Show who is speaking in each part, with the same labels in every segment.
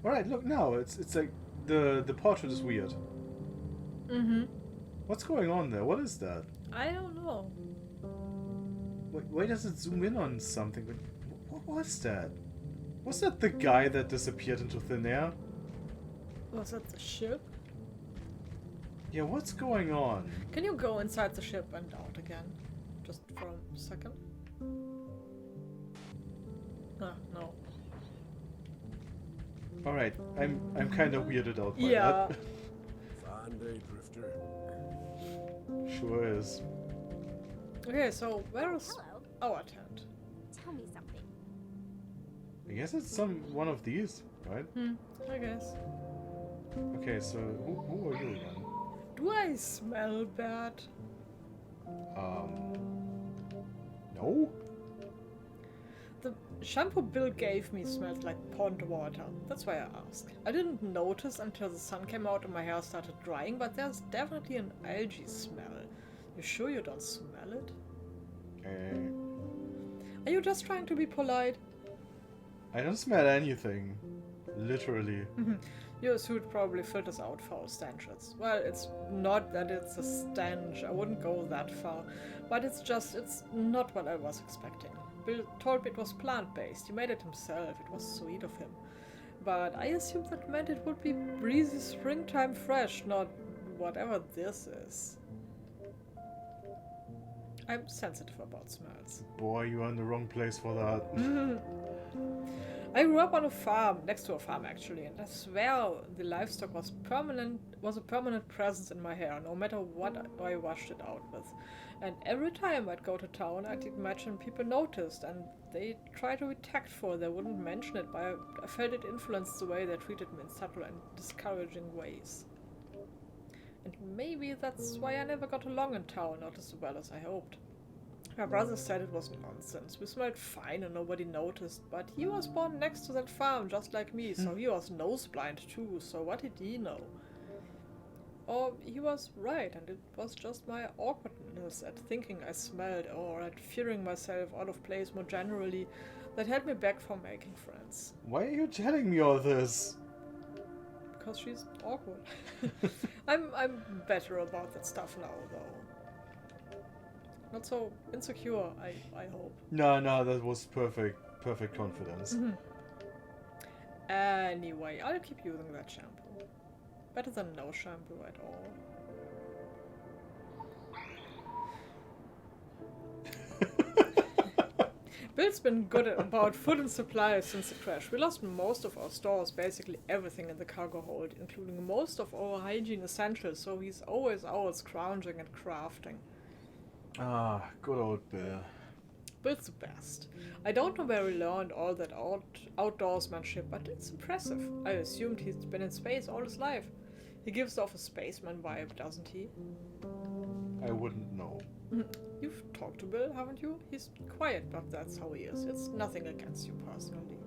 Speaker 1: Alright, look now. It's like the portrait is weird.
Speaker 2: Mm-hmm.
Speaker 1: What's going on there? What is that?
Speaker 2: I don't know.
Speaker 1: Why does it zoom in on something? What was that? Was that the guy that disappeared into thin air?
Speaker 2: Was that the ship?
Speaker 1: Yeah, what's going on?
Speaker 2: Can you go inside the ship and out again? Just for a second? Ah, no.
Speaker 1: Alright, I'm kind of weirded out by
Speaker 2: Yeah.
Speaker 1: that.
Speaker 3: Fine day, Drifter.
Speaker 1: Sure is.
Speaker 2: Okay, so where is
Speaker 4: Hello.
Speaker 2: our tent?
Speaker 4: Tell me something.
Speaker 1: I guess it's one of these, right?
Speaker 2: I guess.
Speaker 1: Okay, so who are you again?
Speaker 2: Do I smell bad?
Speaker 1: No?
Speaker 2: The shampoo Bill gave me smelled like pond water. That's why I asked. I didn't notice until the sun came out and my hair started drying, but there's definitely an algae smell. You sure you don't smell it? Are you just trying to be polite?
Speaker 1: I don't smell anything. Literally.
Speaker 2: Your suit probably filters out foul stenches. Well, it's not that it's a stench, I wouldn't go that far, but it's not what I was expecting. Bill told me it was plant-based, he made it himself, it was sweet of him. But I assumed that meant it would be breezy springtime fresh, not whatever this is. I'm sensitive about smells.
Speaker 1: Boy, you are in the wrong place for that.
Speaker 2: I grew up on a farm, next to a farm actually, and I swear the livestock was a permanent presence in my hair, no matter what I washed it out with. And every time I'd go to town, I'd imagine people noticed, and they tried to be tactful, they wouldn't mention it, but I felt it influenced the way they treated me in subtle and discouraging ways. And maybe that's why I never got along in town, not as well as I hoped. My brother said it was nonsense. We smelled fine and nobody noticed, but he was born next to that farm just like me, so he was nose blind too, so what did he know? Or he was right, and it was just my awkwardness at thinking I smelled, or at fearing myself out of place more generally, that held me back from making friends.
Speaker 1: Why are you telling me all this?
Speaker 2: Because she's awkward. I'm better about that stuff now, though. Not so insecure, I hope.
Speaker 1: No, that was perfect confidence.
Speaker 2: Anyway, I'll keep using that shampoo. Better than no shampoo at all. Bill's been good about food and supplies since the crash. We lost most of our stores, basically everything in the cargo hold, including most of our hygiene essentials, so he's always out scrounging and crafting.
Speaker 1: Ah, good old Bill.
Speaker 2: Bill's the best. I don't know where he learned all that outdoorsmanship, but it's impressive. I assumed he's been in space all his life. He gives off a spaceman vibe, doesn't he?
Speaker 1: I wouldn't know.
Speaker 2: You've talked to Bill, haven't you? He's quiet, but that's how he is. It's nothing against you personally.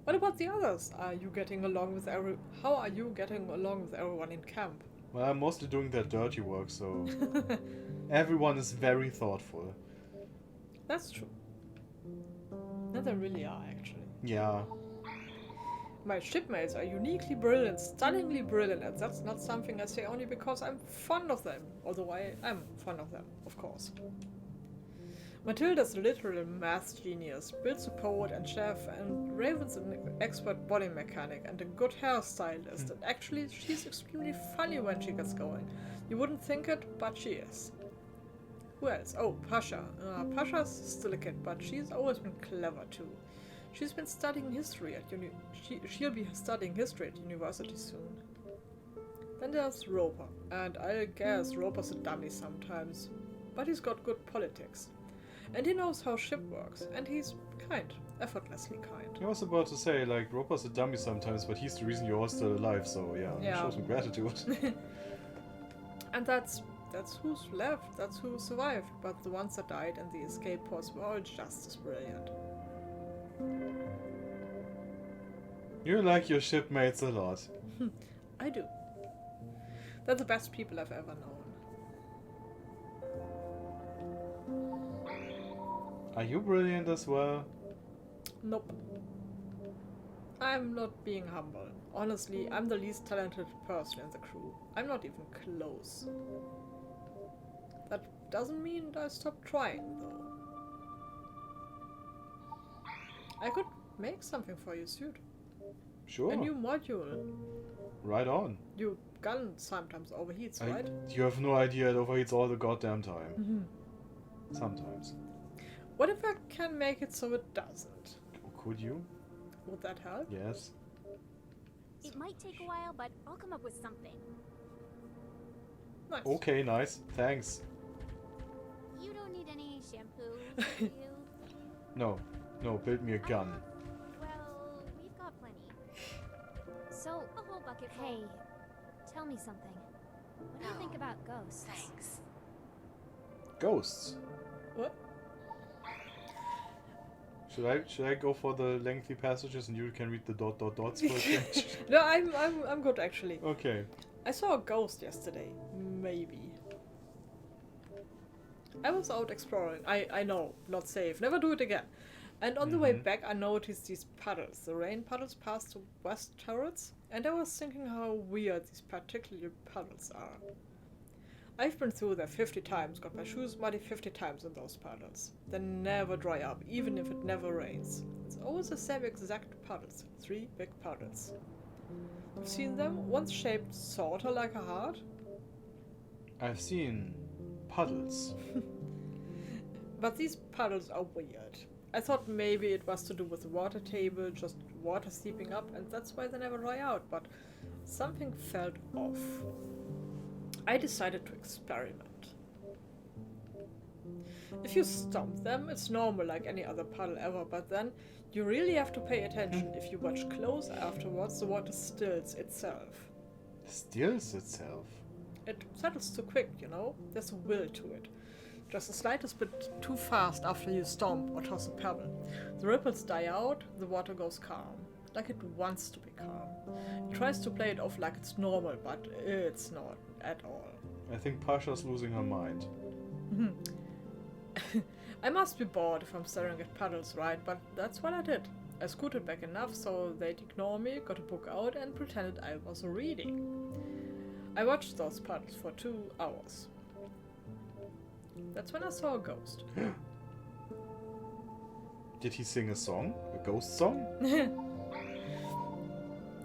Speaker 2: What about the others? How are you getting along with everyone in camp?
Speaker 1: Well, I'm mostly doing their dirty work, so everyone is very thoughtful.
Speaker 2: That's true. And they really are, actually.
Speaker 1: Yeah.
Speaker 2: My shipmates are uniquely brilliant, stunningly brilliant, and that's not something I say only because I'm fond of them, although I am fond of them, of course. Matilda's a literal math genius, Bill's a poet and chef, and Raven's an expert body mechanic and a good hairstylist, and actually she's extremely funny when she gets going. You wouldn't think it, but she is. Who else? Oh, Pasha. Pasha's still a kid, but she's always been clever too. She's been studying history at she'll be studying history at university soon. Then there's Roper, and I guess Roper's a dummy sometimes, but he's got good politics. And he knows how ship works, and he's kind, effortlessly kind.
Speaker 1: I was about to say, like, Roper's a dummy sometimes, but he's the reason you're all still alive, so yeah. Show some gratitude.
Speaker 2: And that's who's left, that's who survived, but the ones that died in the escape pods were all just as brilliant.
Speaker 1: You like your shipmates a lot.
Speaker 2: I do. They're the best people I've ever known.
Speaker 1: Are you brilliant as well?
Speaker 2: Nope. I'm not being humble. Honestly, I'm the least talented person in the crew. I'm not even close. That doesn't mean I stopped trying, though. I could make something for your suit.
Speaker 1: Sure.
Speaker 2: A new module.
Speaker 1: Right on.
Speaker 2: Your gun sometimes overheats, right?
Speaker 1: You have no idea, it overheats all the goddamn time. Sometimes.
Speaker 2: What if I can make it so it doesn't?
Speaker 1: Could you?
Speaker 2: Would that help?
Speaker 1: Yes.
Speaker 4: It might take a while, but I'll come up with something.
Speaker 2: Nice.
Speaker 1: Okay, nice. Thanks.
Speaker 4: You don't need any shampoo, do you?
Speaker 1: No. No, build me a gun.
Speaker 4: Well, we've got plenty. So, a whole bucket full. Hey, tell me something. What do you think about ghosts? Thanks.
Speaker 1: Ghosts.
Speaker 2: What?
Speaker 1: Should I go for the lengthy passages and you can read the dots for a change?
Speaker 2: No, I'm good actually.
Speaker 1: Okay.
Speaker 2: I saw a ghost yesterday. Maybe. I was out exploring. I know, not safe. Never do it again. And on the way back, I noticed these puddles. The rain puddles past the west turrets, and I was thinking how weird these particular puddles are. I've been through there 50 times, got my shoes muddy 50 times in those puddles. They never dry up, even if it never rains. It's always the same exact puddles. 3 big puddles. I've seen them, one's shaped sorta like a heart.
Speaker 1: I've seen puddles.
Speaker 2: But these puddles are weird. I thought maybe it was to do with the water table, just water seeping up, and that's why they never dry out, but something felt off. I decided to experiment. If you stomp them, it's normal like any other puddle ever, but then you really have to pay attention. If you watch close afterwards, the water stills itself.
Speaker 1: Steals itself?
Speaker 2: It settles too quick, you know? There's a will to it. Just the slightest bit too fast after you stomp or toss a pebble. The ripples die out, the water goes calm. Like it wants to be calm. It tries to play it off like it's normal, but it's not at all.
Speaker 1: I think Pasha's losing her mind.
Speaker 2: I must be bored if I'm staring at puddles, right? But that's what I did. I scooted back enough so they'd ignore me, got a book out, and pretended I was reading. I watched those puddles for 2 hours. That's when I saw a ghost.
Speaker 1: Did he sing a song? A ghost song?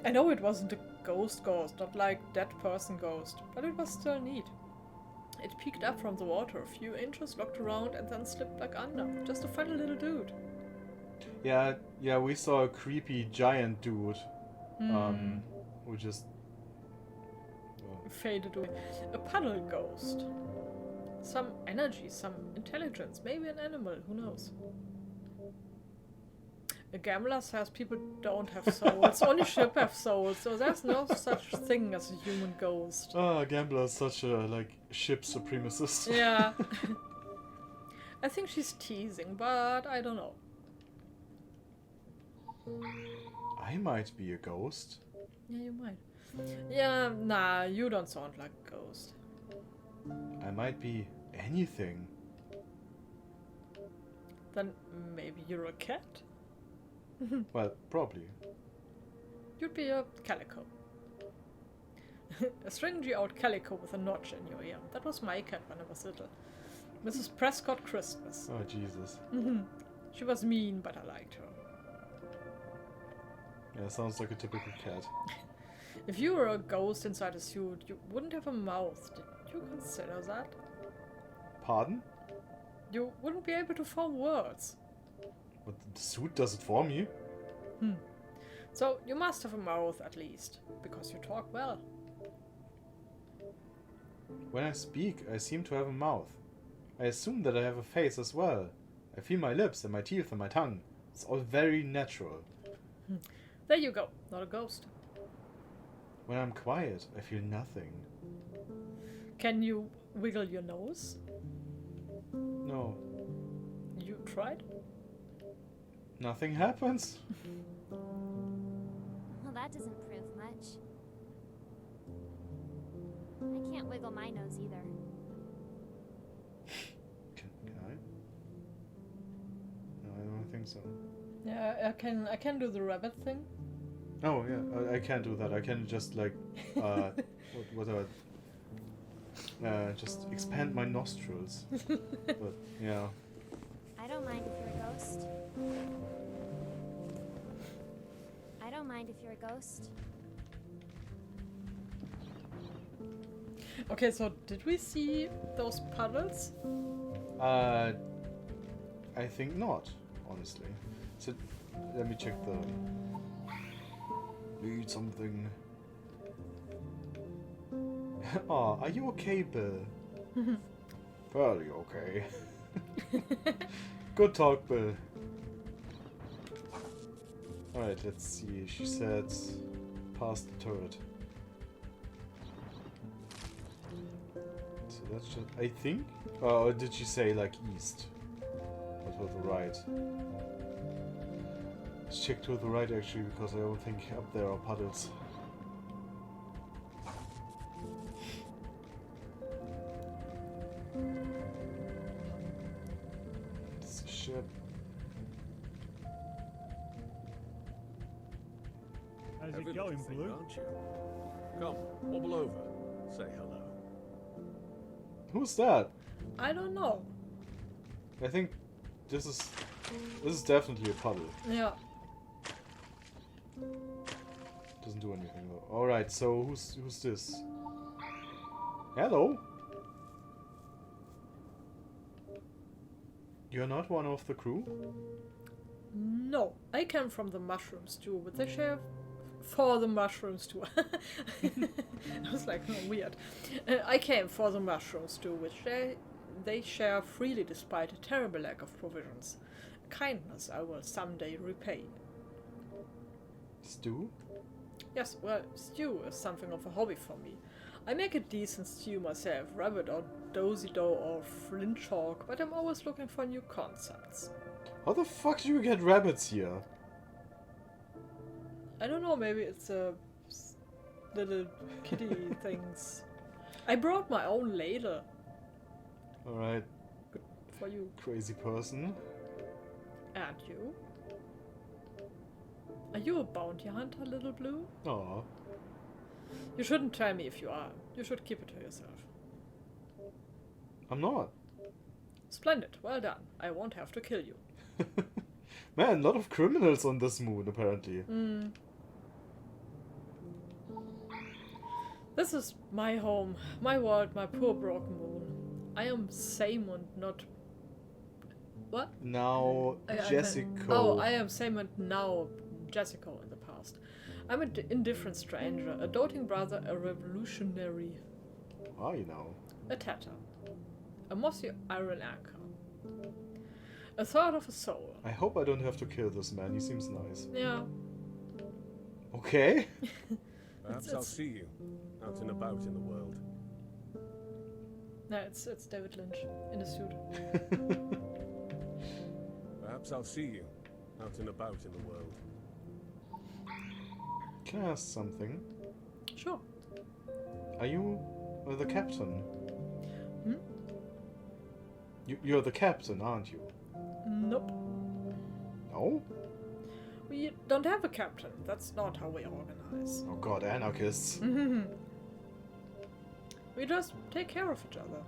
Speaker 2: I know it wasn't a ghost, not like dead person ghost, but it was still neat. It peeked up from the water a few inches, looked around, and then slipped back under. Just a funny little dude.
Speaker 1: Yeah, we saw a creepy giant dude. Who just...
Speaker 2: faded away. A puddle ghost. Some energy, some intelligence, maybe an animal, who knows? A gambler says people don't have souls, only ship have souls, so there's no such thing as a human ghost.
Speaker 1: Ah, a gambler is such a, ship supremacist.
Speaker 2: Yeah. I think she's teasing, but I don't know.
Speaker 1: I might be a ghost.
Speaker 2: Yeah, you might. Yeah, nah, you don't sound like a ghost.
Speaker 1: I might be anything.
Speaker 2: Then maybe you're a cat?
Speaker 1: Well, probably.
Speaker 2: You'd be a calico. A stringy old calico with a notch in your ear. That was my cat when I was little. Mrs. Prescott Christmas.
Speaker 1: Oh, Jesus.
Speaker 2: She was mean, but I liked her.
Speaker 1: Yeah, sounds like a typical cat.
Speaker 2: If you were a ghost inside a suit, you wouldn't have a mouth. Did you consider that?
Speaker 1: Pardon?
Speaker 2: You wouldn't be able to form words.
Speaker 1: But the suit does it for me.
Speaker 2: So you must have a mouth at least, because you talk well.
Speaker 1: When I speak, I seem to have a mouth. I assume that I have a face as well. I feel my lips and my teeth and my tongue. It's all very natural.
Speaker 2: There you go, not a ghost.
Speaker 1: When I'm quiet, I feel nothing.
Speaker 2: Can you wiggle your nose?
Speaker 1: No,
Speaker 2: You tried?
Speaker 1: nothing happens.
Speaker 4: Well, that doesn't prove much. I can't wiggle my nose either.
Speaker 1: Can I? No, I don't think so.
Speaker 2: Yeah, I can do the rabbit thing.
Speaker 1: Oh yeah, I can't do that. I can just like, what do I? Just expand my nostrils. But yeah.
Speaker 4: I don't mind if you're a ghost. I don't mind if you're a ghost.
Speaker 2: Okay, so did we see those puddles?
Speaker 1: I think not, honestly. So let me check the. Need something. Oh, are you okay, Bill? Fairly okay. Good talk, Bill. Alright, let's see. She said past the turret. So that's just. I think? Or did she say like east? Or to the right? Let's check to the right actually, because I don't think up there are puddles. It's a ship.
Speaker 5: How's
Speaker 3: Every
Speaker 5: it
Speaker 3: little
Speaker 5: going,
Speaker 3: thing,
Speaker 5: Blue?
Speaker 3: aren't you? Come, wobble over. Say hello.
Speaker 1: Who's that?
Speaker 2: I don't know.
Speaker 1: I think this is definitely a puddle.
Speaker 2: Yeah.
Speaker 1: Doesn't do anything though. Alright, so who's this? Hello? You're not one of the crew?
Speaker 2: No, I came from the mushrooms too, but they share for the mushrooms too. I was like, oh, weird. I came for the mushrooms too, which they share freely despite a terrible lack of provisions. Kindness I will someday repay.
Speaker 1: Stew?
Speaker 2: Yes, well, stew is something of a hobby for me. I make a decent stew myself, rabbit or dozy dough or flint chalk, but I'm always looking for new concepts.
Speaker 1: How the fuck do you get rabbits here?
Speaker 2: I don't know, maybe it's little kitty things. I brought my own ladle
Speaker 1: Alright,
Speaker 2: for you.
Speaker 1: crazy person.
Speaker 2: And you? Are you a bounty hunter, little Blue?
Speaker 1: Aw.
Speaker 2: You shouldn't tell me if you are. You should keep it to yourself.
Speaker 1: I'm not.
Speaker 2: Splendid, well done. I won't have to kill you.
Speaker 1: Man, a lot of criminals on this moon, apparently.
Speaker 2: This is my home, my world, my poor broken moon. I am Saemund, not... What?
Speaker 1: Now, Jessica.
Speaker 2: Oh, I am Saemund now, Jessica in the past. I'm an indifferent stranger, a doting brother, a revolutionary,
Speaker 1: Are you now?
Speaker 2: a tatter, a mossy iron anchor, a third of a soul.
Speaker 1: I hope I don't have to kill this man, he seems nice.
Speaker 2: Yeah.
Speaker 1: Okay.
Speaker 3: Perhaps
Speaker 2: It's-
Speaker 3: I'll see you out and about in the world.
Speaker 2: No, it's David Lynch in a suit.
Speaker 3: Perhaps I'll see you out and about in the world.
Speaker 1: Can I ask something?
Speaker 2: Sure.
Speaker 1: Are you the captain?
Speaker 2: Hmm?
Speaker 1: You're the captain, aren't you?
Speaker 2: Nope.
Speaker 1: No?
Speaker 2: We don't have a captain. That's not how we organize.
Speaker 1: Oh god, anarchists.
Speaker 2: We just take care of each other.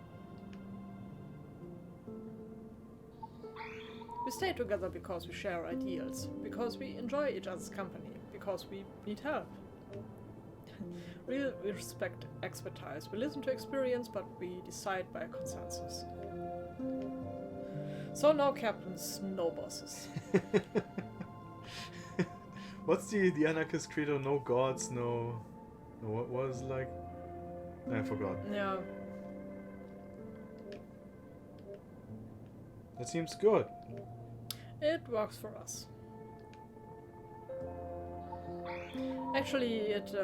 Speaker 2: We stay together because we share ideals, because we enjoy each other's company, because we need help. We respect expertise. We listen to experience, but we decide by consensus. So no captains, no bosses.
Speaker 1: What's the anarchist credo? No gods, no... what was it like? I forgot.
Speaker 2: Yeah.
Speaker 1: That seems good.
Speaker 2: It works for us. Actually, it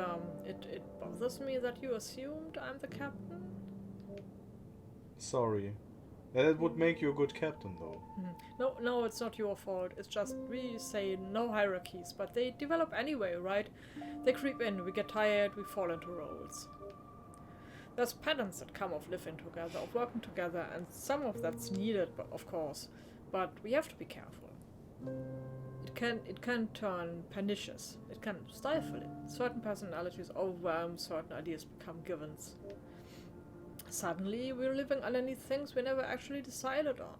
Speaker 2: bothers me that you assumed I'm the captain.
Speaker 1: Sorry. That would make you a good captain, though.
Speaker 2: No, it's not your fault. It's just we say no hierarchies, but they develop anyway, right? They creep in, we get tired, we fall into roles. There's patterns that come of living together, of working together, and some of that's needed, of course. But we have to be careful. It it can turn pernicious. It can stifle it. Certain personalities overwhelm, certain ideas become givens. Suddenly, we're living underneath things we never actually decided on.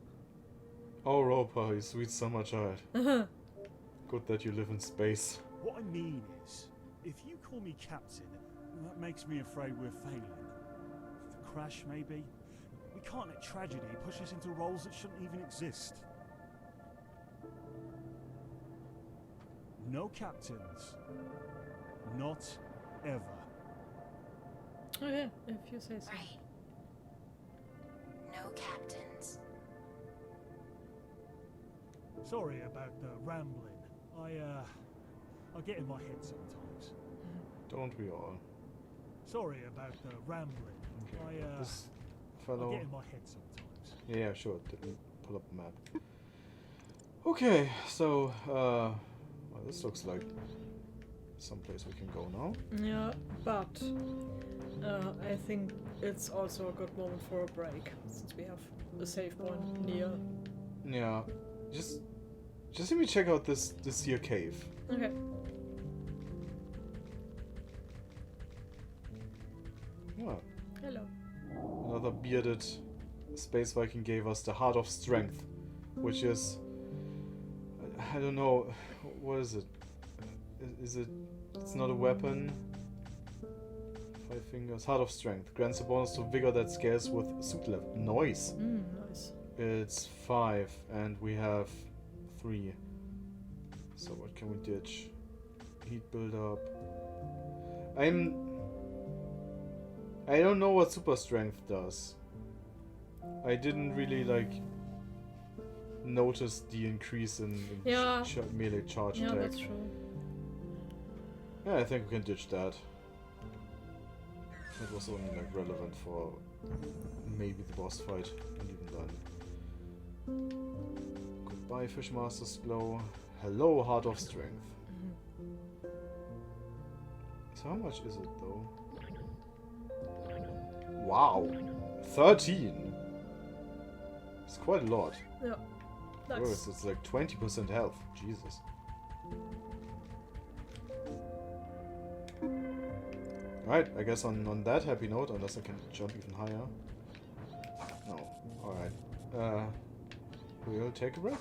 Speaker 1: Oh, Roper, you sweet summer child. Good that you live in space.
Speaker 5: What I mean is, if you call me captain, that makes me afraid we're failing. The crash, maybe? We can't let tragedy push us into roles that shouldn't even exist. No captains. Not ever.
Speaker 2: Oh yeah, if you say so.
Speaker 6: Right. No captains.
Speaker 5: Sorry about the rambling. I get in my head sometimes.
Speaker 1: Don't we all?
Speaker 5: Sorry about the rambling.
Speaker 1: Okay. This
Speaker 5: I
Speaker 1: fellow.
Speaker 5: get in my head sometimes.
Speaker 1: Yeah, sure. Didn't pull up the map. Okay, so well, this looks like someplace we can go now.
Speaker 2: Yeah, but I think it's also a good moment for a break, since we have a save point near.
Speaker 1: Yeah, just let me check out this here cave.
Speaker 2: Okay.
Speaker 1: What?
Speaker 2: Hello.
Speaker 1: Another bearded space Viking gave us the Heart of Strength, which is I don't know, what is it? Is it? It's not a weapon. 5 fingers. Heart of Strength grants a bonus to vigor that scales with suit level. Nice.
Speaker 2: Nice.
Speaker 1: It's 5, and we have 3. So what can we ditch? Heat build up. I don't know what super strength does. I didn't really notice the increase in
Speaker 2: Yeah.
Speaker 1: melee charge
Speaker 2: Yeah,
Speaker 1: attack.
Speaker 2: that's true.
Speaker 1: Yeah, I think we can ditch that. It was only relevant for maybe the boss fight, and even then. Goodbye, Fishmaster's Glow. Hello, Heart of Strength. So how much is it though? Wow, 13. It's quite a lot.
Speaker 2: Yeah.
Speaker 1: Whereas
Speaker 2: Nice.
Speaker 1: it's like 20% health. Jesus. Alright, I guess on that happy note, unless I can jump even higher. No. Alright. We'll take a break.